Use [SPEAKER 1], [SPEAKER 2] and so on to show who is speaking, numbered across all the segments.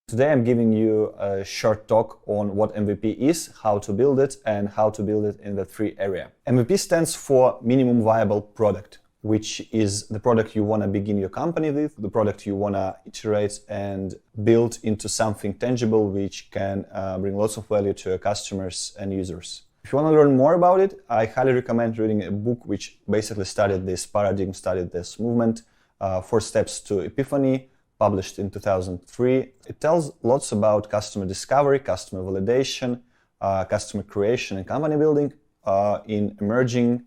[SPEAKER 1] Today I'm giving you a short talk on what MVP is, how to build it, and how to build it in the Web3 area. MVP stands for minimum viable product, which is the product you want to begin your company with, the product you want to iterate and build into something tangible which can bring lots of value to your customers and users. If you want to learn more about it, I highly recommend reading a book which basically studied this paradigm, studied this movement, 4 Steps to Epiphany, published in 2003. It tells lots about customer discovery, customer validation, customer creation and company building in emerging,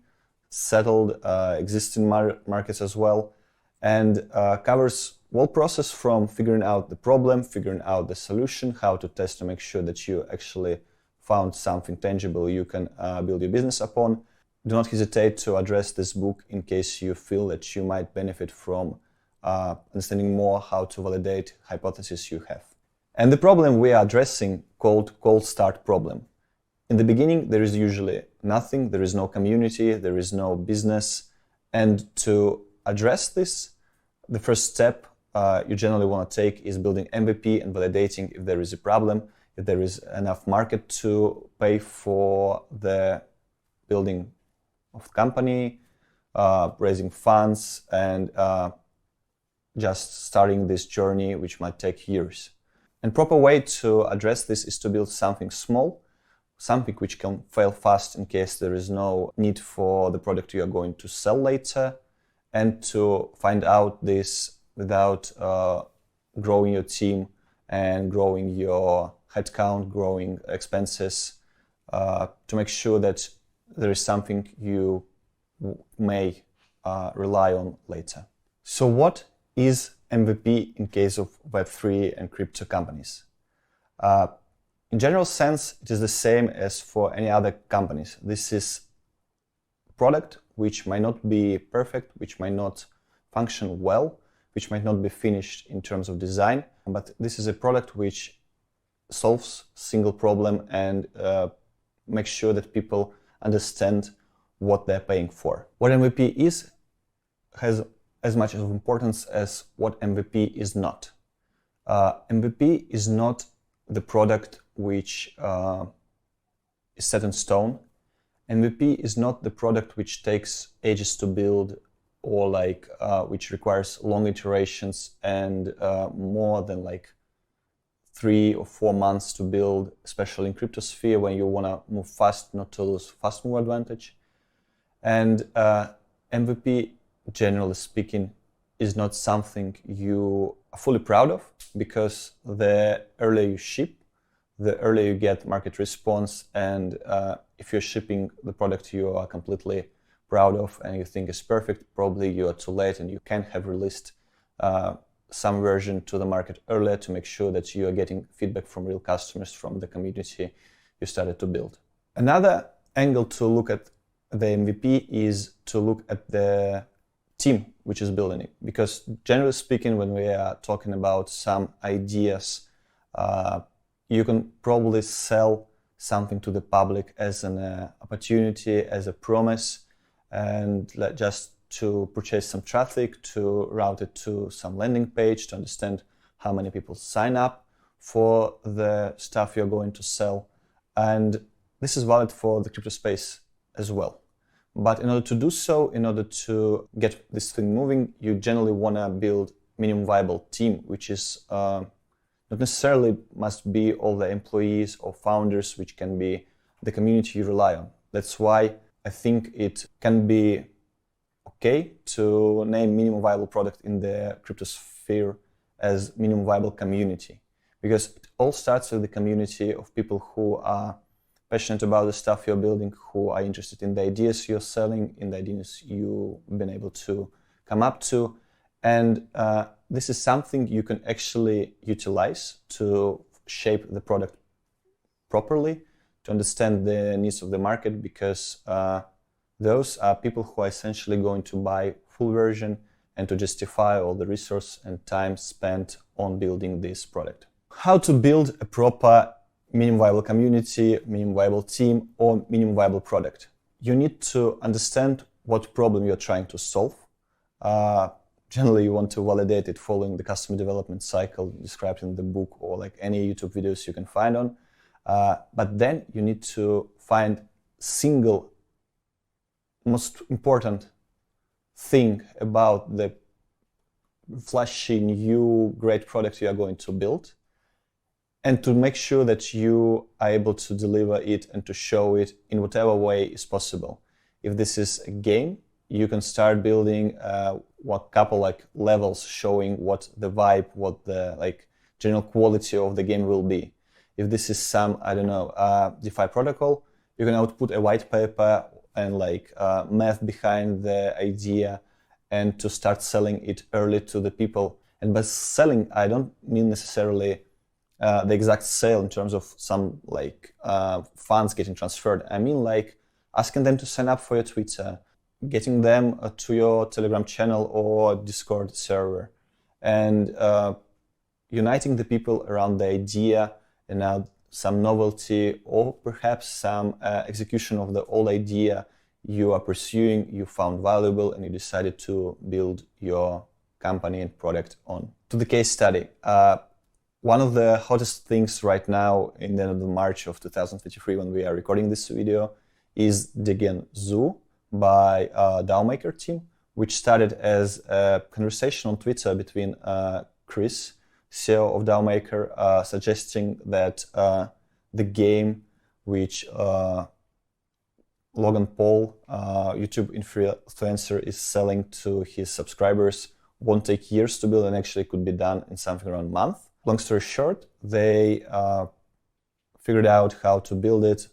[SPEAKER 1] settled, existing markets as well, and covers whole process from figuring out the problem, figuring out the solution, how to test to make sure that you actually found something tangible you can build your business upon. Do not hesitate to address this book in case you feel that you might benefit from understanding more how to validate hypotheses you have. And the problem we are addressing called cold start problem. In the beginning, there is usually nothing, there is no community, there is no business. And to address this, the first step you generally want to take is building MVP and validating if there is a problem, if there is enough market to pay for the building of the company, raising funds, and just starting this journey, which might take years. And proper way to address this is to build something small, something which can fail fast in case there is no need for the product you are going to sell later, and to find out this without growing your team and growing your headcount, growing expenses, to make sure that there is something you may rely on later. So what is MVP in case of Web3 and crypto companies? In general sense, it is the same as for any other companies. This is a product which might not be perfect, which might not function well, which might not be finished in terms of design, but this is a product which solves a single problem and makes sure that people understand what they're paying for. What MVP is has as much of importance as what MVP is not. MVP is not the product which is set in stone. MVP is not the product which takes ages to build or which requires long iterations and more than 3 or 4 months to build, especially in cryptosphere when you want to move fast, not to lose fast move advantage. And MVP, generally speaking, is not something you are fully proud of, because the earlier you ship, the earlier you get market response, and if you're shipping the product you are completely proud of and you think is perfect, probably you are too late and you can have released some version to the market earlier to make sure that you are getting feedback from real customers from the community you started to build. Another angle to look at the MVP is to look at the team which is building it, because generally speaking, when we are talking about some ideas, you can probably sell something to the public as an opportunity, as a promise, and just to purchase some traffic, to route it to some landing page, to understand how many people sign up for the stuff you're going to sell. And this is valid for the crypto space as well. But in order to do so, in order to get this thing moving, you generally want to build minimum viable team, which is not necessarily must be all the employees or founders, which can be the community you rely on. That's why I think it can be okay to name minimum viable product in the crypto sphere as minimum viable community, because it all starts with the community of people who are passionate about the stuff you're building, who are interested in the ideas you're selling, in the ideas you've been able to come up to. And this is something you can actually utilize to shape the product properly, to understand the needs of the market, because those are people who are essentially going to buy full version and to justify all the resource and time spent on building this product. How to build a proper minimum viable community, minimum viable team, or minimum viable product? You need to understand what problem you're trying to solve. generally you want to validate it following the customer development cycle described in the book or like any YouTube videos you can find on. But then you need to find single most important thing about the flashy new great product you are going to build, and to make sure that you are able to deliver it and to show it in whatever way is possible. If this is a game, you can start building what couple like levels showing what the vibe, what the like general quality of the game will be. If this is some, I don't know, DeFi protocol, you can output a white paper and like math behind the idea, and to start selling it early to the people. And by selling, I don't mean necessarily the exact sale in terms of some like funds getting transferred. I mean like asking them to sign up for your Twitter, getting them to your Telegram channel or Discord server, and uniting the people around the idea and now some novelty or perhaps some execution of the old idea you are pursuing, you found valuable, and you decided to build your company and product on. To the case study. One of the hottest things right now in the end of March of 2023 when we are recording this video is Degen Zoo by DAOmaker team, which started as a conversation on Twitter between Chris, CEO of DAOmaker, suggesting that the game which Logan Paul, YouTube influencer, is selling to his subscribers won't take years to build and actually could be done in something around a month. Long story short, they figured out how to build it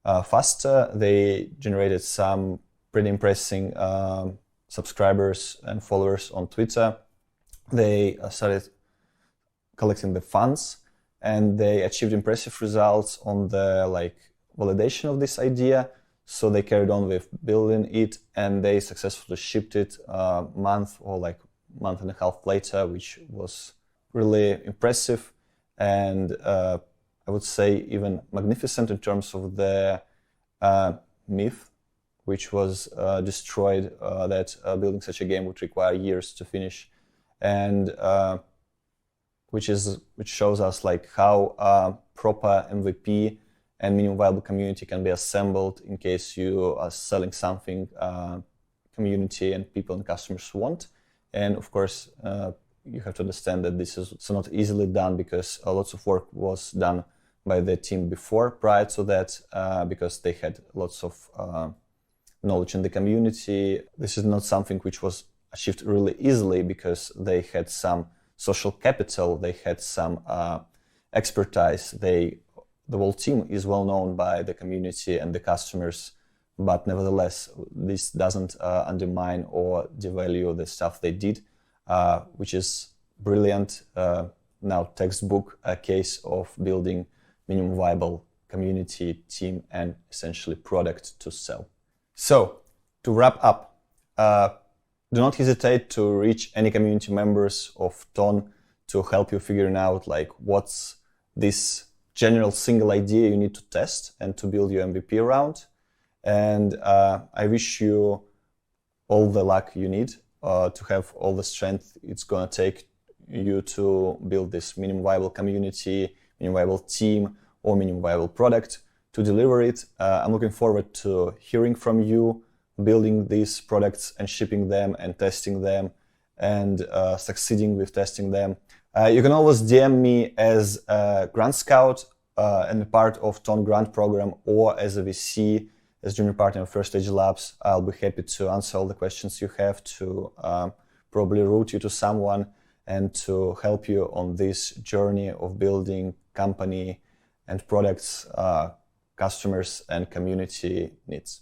[SPEAKER 1] faster. They generated some pretty impressive subscribers and followers on Twitter. They started collecting the funds, and they achieved impressive results on the like validation of this idea. So they carried on with building it, and they successfully shipped it a month or like month and a half later, which was really impressive, and I would say even magnificent in terms of the myth which was destroyed, that building such a game would require years to finish, and which shows us like how proper MVP and minimum viable community can be assembled in case you are selling something community and people and customers want. And of course, you have to understand that this is so not easily done, because lots of work was done by the team prior to that, because they had lots of knowledge in the community. This is not something which was achieved really easily, because they had some social capital, they had some expertise. The whole team is well known by the community and the customers, but nevertheless, this doesn't undermine or devalue the stuff they did, which is brilliant, now textbook case of building minimum viable community, team, and essentially product to sell. So, to wrap up, do not hesitate to reach any community members of Ton to help you figuring out like what's this general single idea you need to test and to build your MVP around. And I wish you all the luck you need to have all the strength it's going to take you to build this minimum viable community, minimum viable team, or minimum viable product to deliver it. I'm looking forward to hearing from you, building these products and shipping them and testing them and succeeding with testing them. You can always DM me as a grant scout and a part of Ton grant program, or as a VC, as junior partner of First Stage Labs. I'll be happy to answer all the questions you have, to probably route you to someone and to help you on this journey of building company and products customers and community needs.